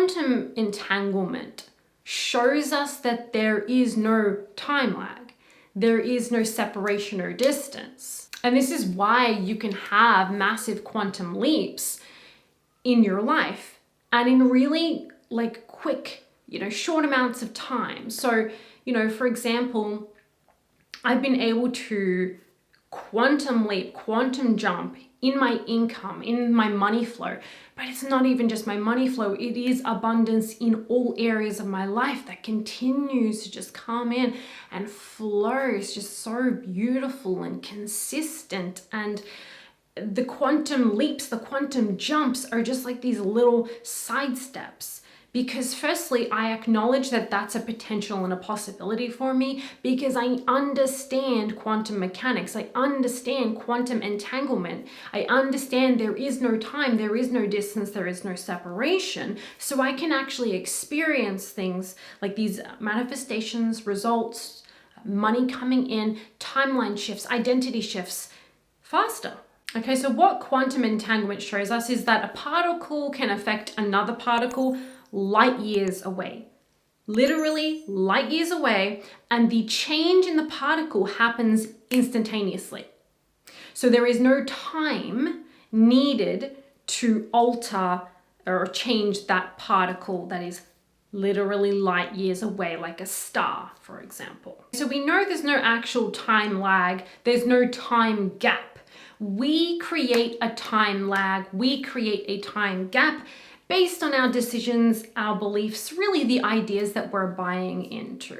quantum entanglement shows us that there is no time lag. There is no separation or distance. And this is why you can have massive quantum leaps in your life and in really like quick, short amounts of time. So, for example, I've been able to quantum leap, quantum jump in my income, in my money flow. But it's not even just my money flow, it is abundance in all areas of my life that continues to just come in and flow. It's just so beautiful and consistent. And the quantum leaps, the quantum jumps are just like these little side steps. Because firstly, I acknowledge that that's a potential and a possibility for me because I understand quantum mechanics. I understand quantum entanglement. I understand there is no time, there is no distance, there is no separation. So I can actually experience things like these manifestations, results, money coming in, timeline shifts, identity shifts faster. Okay, so what quantum entanglement shows us is that a particle can affect another particle light years away, literally light years away, and the change in the particle happens instantaneously. So there is no time needed to alter or change that particle that is literally light years away, like a star, for example. So we know there's no actual time lag, there's no time gap. We create a time lag, we create a time gap based on our decisions, our beliefs, really the ideas that we're buying into.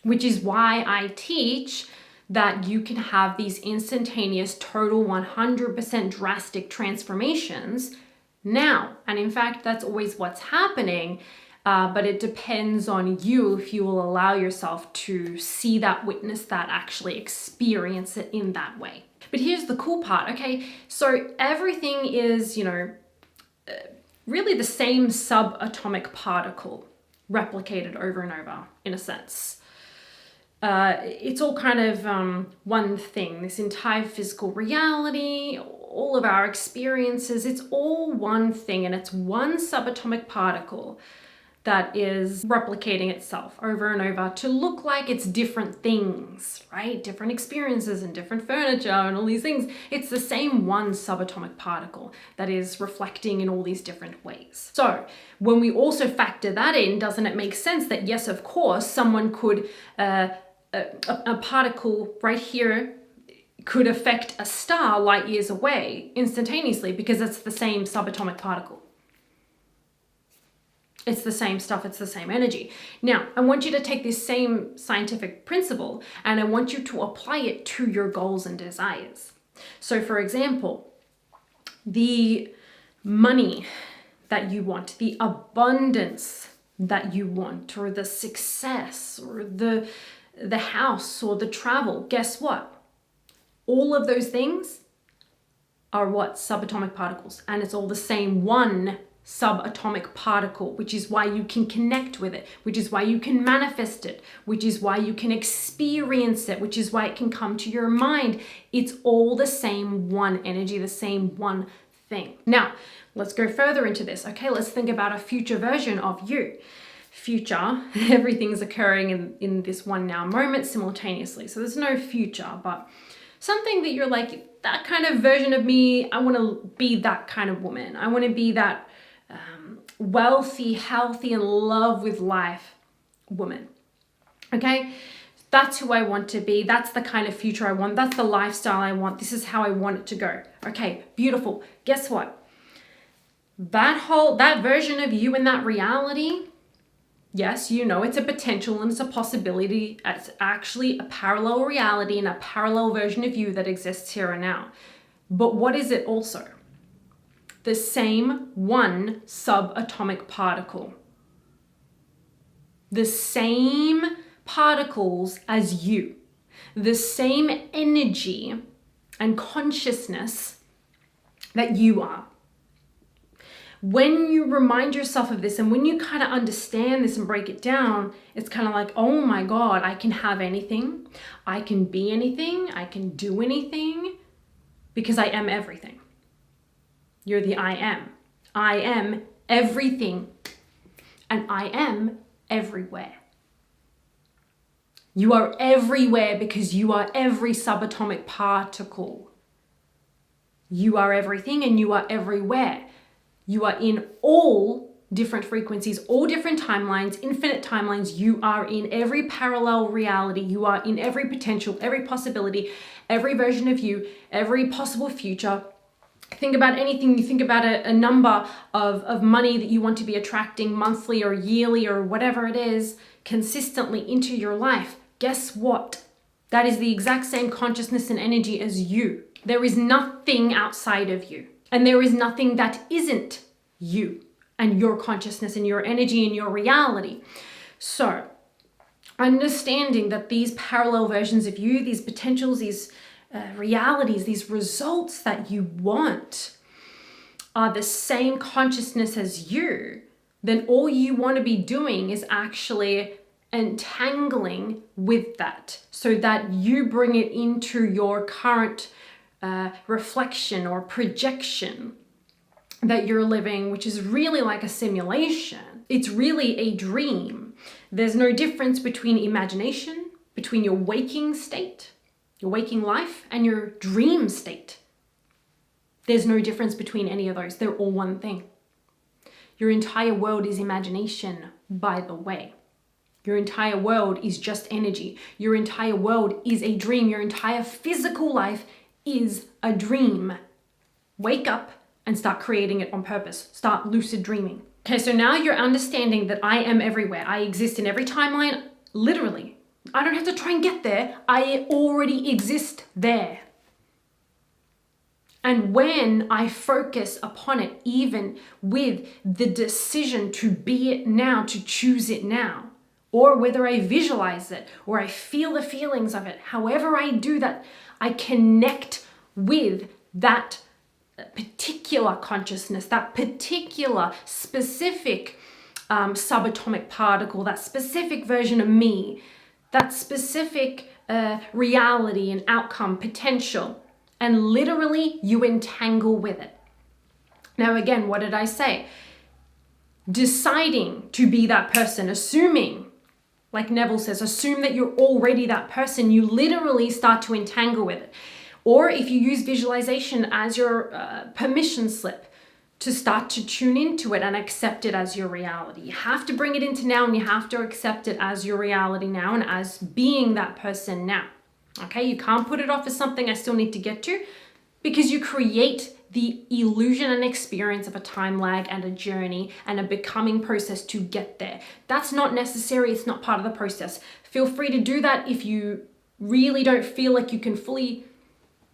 Which is why I teach that you can have these instantaneous, total 100% drastic transformations now. And in fact, that's always what's happening. But it depends on you if you will allow yourself to see that, witness that, actually experience it in that way. But here's the cool part, okay? So everything is, really the same subatomic particle replicated over and over, in a sense. It's all kind of one thing. This entire physical reality, all of our experiences, it's all one thing, and it's one subatomic particle that is replicating itself over and over to look like it's different things, right? Different experiences and different furniture and all these things. It's the same one subatomic particle that is reflecting in all these different ways. So when we also factor that in, doesn't it make sense that yes, of course, someone could, a particle right here could affect a star light years away instantaneously because it's the same subatomic particle. It's the same stuff, it's the same energy. Now, I want you to take this same scientific principle and I want you to apply it to your goals and desires. So for example, the money that you want, the abundance that you want, or the success, or the house, or the travel, guess what? All of those things are what? Subatomic particles. And it's all the same one subatomic particle, which is why you can connect with it, which is why you can manifest it, which is why you can experience it, which is why it can come to your mind. It's all the same one energy, the same one thing. Now, let's go further into this. Okay, let's think about a future version of you. Future, everything's occurring in this one now moment simultaneously. So there's no future, but something that you're like, that kind of version of me, I want to be that kind of woman. I want to be that wealthy, healthy, and love with life woman. Okay? That's who I want to be. That's the kind of future I want. That's the lifestyle I want. This is how I want it to go. Okay, beautiful. Guess what? That version of you in that reality, yes, it's a potential and it's a possibility. It's actually a parallel reality and a parallel version of you that exists here and now. But what is it also? The same one subatomic particle. The same particles as you. The same energy and consciousness that you are. When you remind yourself of this and when you kind of understand this and break it down, it's kind of like, oh my God, I can have anything. I can be anything. I can do anything because I am everything. You're the I am. I am everything, and I am everywhere. You are everywhere because you are every subatomic particle. You are everything and you are everywhere. You are in all different frequencies, all different timelines, infinite timelines. You are in every parallel reality. You are in every potential, every possibility, every version of you, every possible future. Think about anything. You think about a number of money that you want to be attracting monthly or yearly or whatever it is consistently into your life. Guess what? That is the exact same consciousness and energy as you. There is nothing outside of you, and there is nothing that isn't you and your consciousness and your energy and your reality. So, understanding that these parallel versions of you, these potentials, these realities, these results that you want are the same consciousness as you, then all you want to be doing is actually entangling with that so that you bring it into your current reflection or projection that you're living, which is really like a simulation. It's really a dream. There's no difference between imagination, between your waking state, your waking life, and your dream state. There's no difference between any of those. They're all one thing. Your entire world is imagination, by the way. Your entire world is just energy. Your entire world is a dream. Your entire physical life is a dream. Wake up and start creating it on purpose. Start lucid dreaming. Okay, so now you're understanding that I am everywhere. I exist in every timeline, literally. I don't have to try and get there. I already exist there. And when I focus upon it, even with the decision to be it now, to choose it now, or whether I visualize it, or I feel the feelings of it, however I do that, I connect with that particular consciousness, that particular specific subatomic particle, that specific version of me, that specific reality and outcome, potential, and literally you entangle with it. Now again, what did I say? Deciding to be that person, assuming, like Neville says, assume that you're already that person, you literally start to entangle with it. Or if you use visualization as your permission slip to start to tune into it and accept it as your reality. You have to bring it into now, and you have to accept it as your reality now and as being that person now. Okay, you can't put it off as something I still need to get to, because you create the illusion and experience of a time lag and a journey and a becoming process to get there. That's not necessary. It's not part of the process. Feel free to do that if you really don't feel like you can fully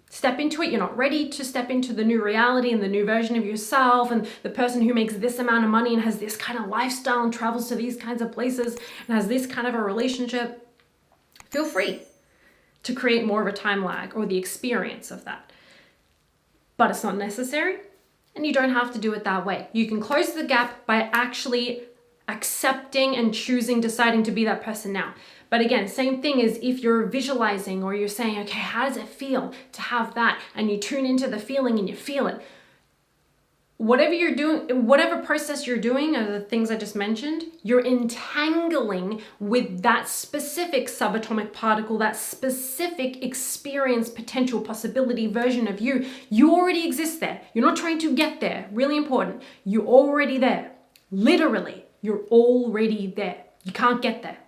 step into it. You're not ready to step into the new reality and the new version of yourself and the person who makes this amount of money and has this kind of lifestyle and travels to these kinds of places and has this kind of a relationship. Feel free to create more of a time lag or the experience of that. But it's not necessary, and you don't have to do it that way. You can close the gap by actually accepting and choosing, deciding to be that person now. But again, same thing as if you're visualizing or you're saying, okay, how does it feel to have that? And you tune into the feeling and you feel it. Whatever you're doing, whatever process you're doing, are the things I just mentioned, you're entangling with that specific subatomic particle, that specific experience, potential, possibility, version of you. You already exist there. You're not trying to get there. Really important. You're already there. Literally, you're already there. You can't get there.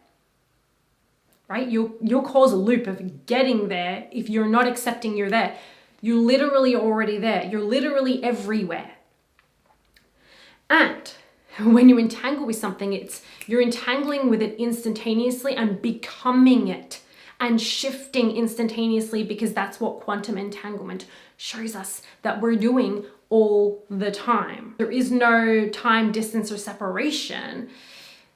Right? You'll cause a loop of getting there if you're not accepting you're there. You're literally already there. You're literally everywhere. And when you entangle with something, you're entangling with it instantaneously and becoming it and shifting instantaneously, because that's what quantum entanglement shows us that we're doing all the time. There is no time, distance, or separation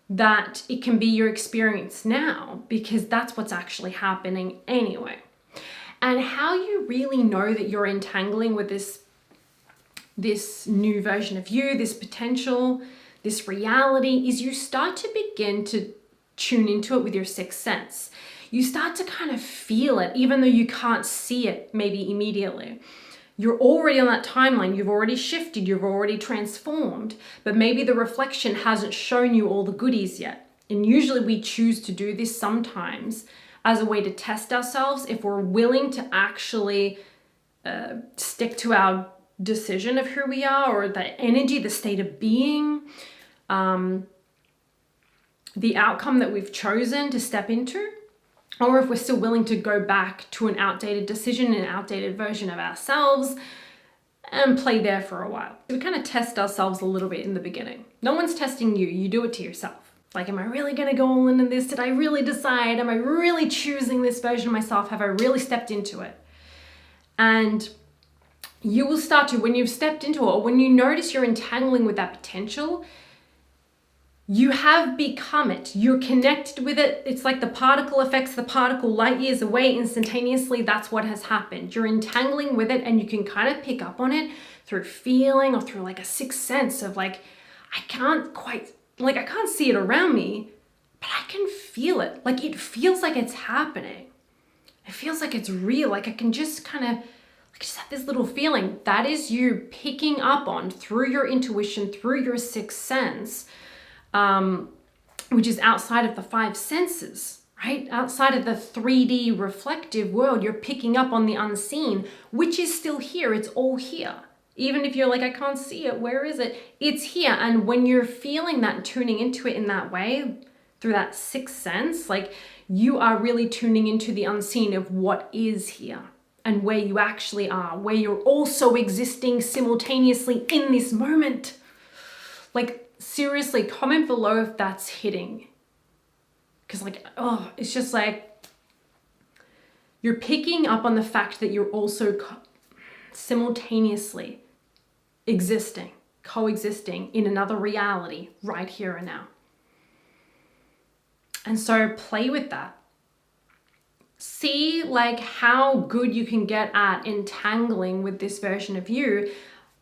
that it can be your experience now, because that's what's actually happening anyway. And how you really know that you're entangling with this new version of you, this potential, this reality, is you start to begin to tune into it with your sixth sense. You start to kind of feel it, even though you can't see it maybe immediately. You're already on that timeline. You've already shifted. You've already transformed. But maybe the reflection hasn't shown you all the goodies yet. And usually we choose to do this sometimes as a way to test ourselves if we're willing to actually stick to our decision of who we are, or the energy, the state of being, the outcome that we've chosen to step into, or if we're still willing to go back to an outdated decision, an outdated version of ourselves, and play there for a while. We kind of test ourselves a little bit in the beginning. No one's testing you. You do it to yourself. Like, am I really going to go all into this? Did I really decide? Am I really choosing this version of myself? Have I really stepped into it? And you will start to, when you've stepped into it, or when you notice you're entangling with that potential, you have become it. You're connected with it. It's like the particle effects, the particle light years away instantaneously. That's what has happened. You're entangling with it, and you can kind of pick up on it through feeling, or through like a sixth sense of like, I can't see it around me, but I can feel it. Like, it feels like it's happening. It feels like it's real. Like, I can just kind of, just have this little feeling. That is you picking up on through your intuition, through your sixth sense, which is outside of the five senses, right? Outside of the 3D reflective world, you're picking up on the unseen, which is still here. It's all here. Even if you're like, I can't see it, where is it? It's here. And when you're feeling that and tuning into it in that way, through that sixth sense, like, you are really tuning into the unseen of what is here and where you actually are, where you're also existing simultaneously in this moment. Like, seriously, comment below if that's hitting. Because like, oh, it's just like, you're picking up on the fact that you're also simultaneously existing, coexisting in another reality right here and now. And so play with that. See like how good you can get at entangling with this version of you,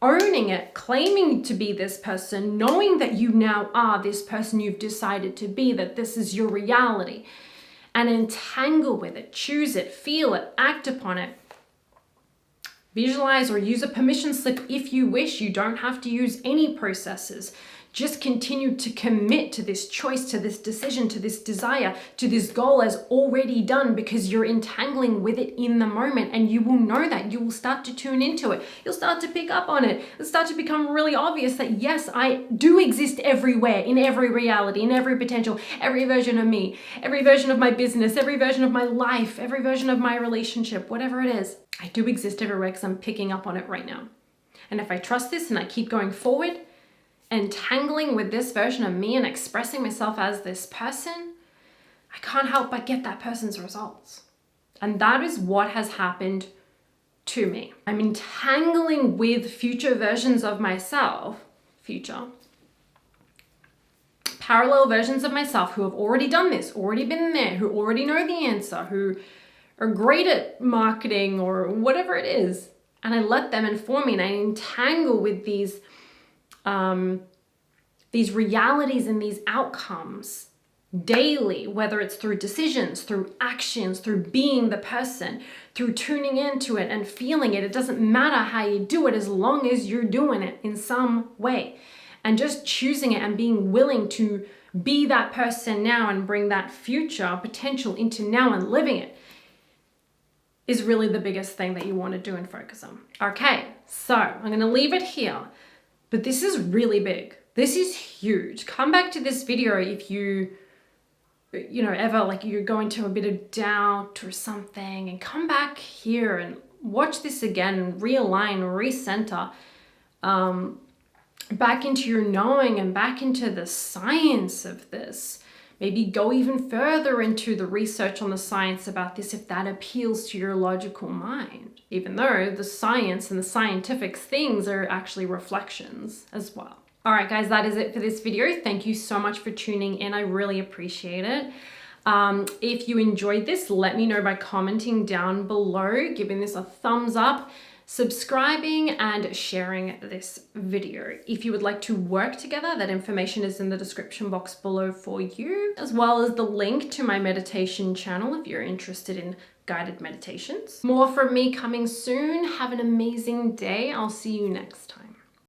owning it, claiming to be this person, knowing that you now are this person you've decided to be, that this is your reality, and entangle with it, choose it, feel it, act upon it. Visualize or use a permission slip if you wish. You don't have to use any processes. Just continue to commit to this choice, to this decision, to this desire, to this goal as already done, because you're entangling with it in the moment, and you will know that. You will start to tune into it. You'll start to pick up on it. It'll start to become really obvious that yes, I do exist everywhere, in every reality, in every potential, every version of me, every version of my business, every version of my life, every version of my relationship, whatever it is. I do exist everywhere because I'm picking up on it right now. And if I trust this and I keep going forward, entangling with this version of me and expressing myself as this person, I can't help but get that person's results. And that is what has happened to me. I'm entangling with future versions of myself, parallel versions of myself who have already done this, already been there, who already know the answer, who are great at marketing or whatever it is. And I let them inform me, and I entangle with these realities and these outcomes daily, whether it's through decisions, through actions, through being the person, through tuning into it and feeling it. It doesn't matter how you do it as long as you're doing it in some way. And just choosing it and being willing to be that person now and bring that future potential into now and living it is really the biggest thing that you want to do and focus on. Okay, so I'm going to leave it here, but this is really big. This is huge. Come back to this video if you ever like you're going to a bit of doubt or something, and come back here and watch this again and realign, recenter, back into your knowing and back into the science of this. Maybe go even further into the research on the science about this if that appeals to your logical mind, even though the science and the scientific things are actually reflections as well. All right, guys, that is it for this video. Thank you so much for tuning in. I really appreciate it. If you enjoyed this, let me know by commenting down below, giving this a thumbs up, subscribing and sharing this video. If you would like to work together, that information is in the description box below for you, as well as the link to my meditation channel if you're interested in guided meditations. More from me coming soon. Have an amazing day. I'll see you next time.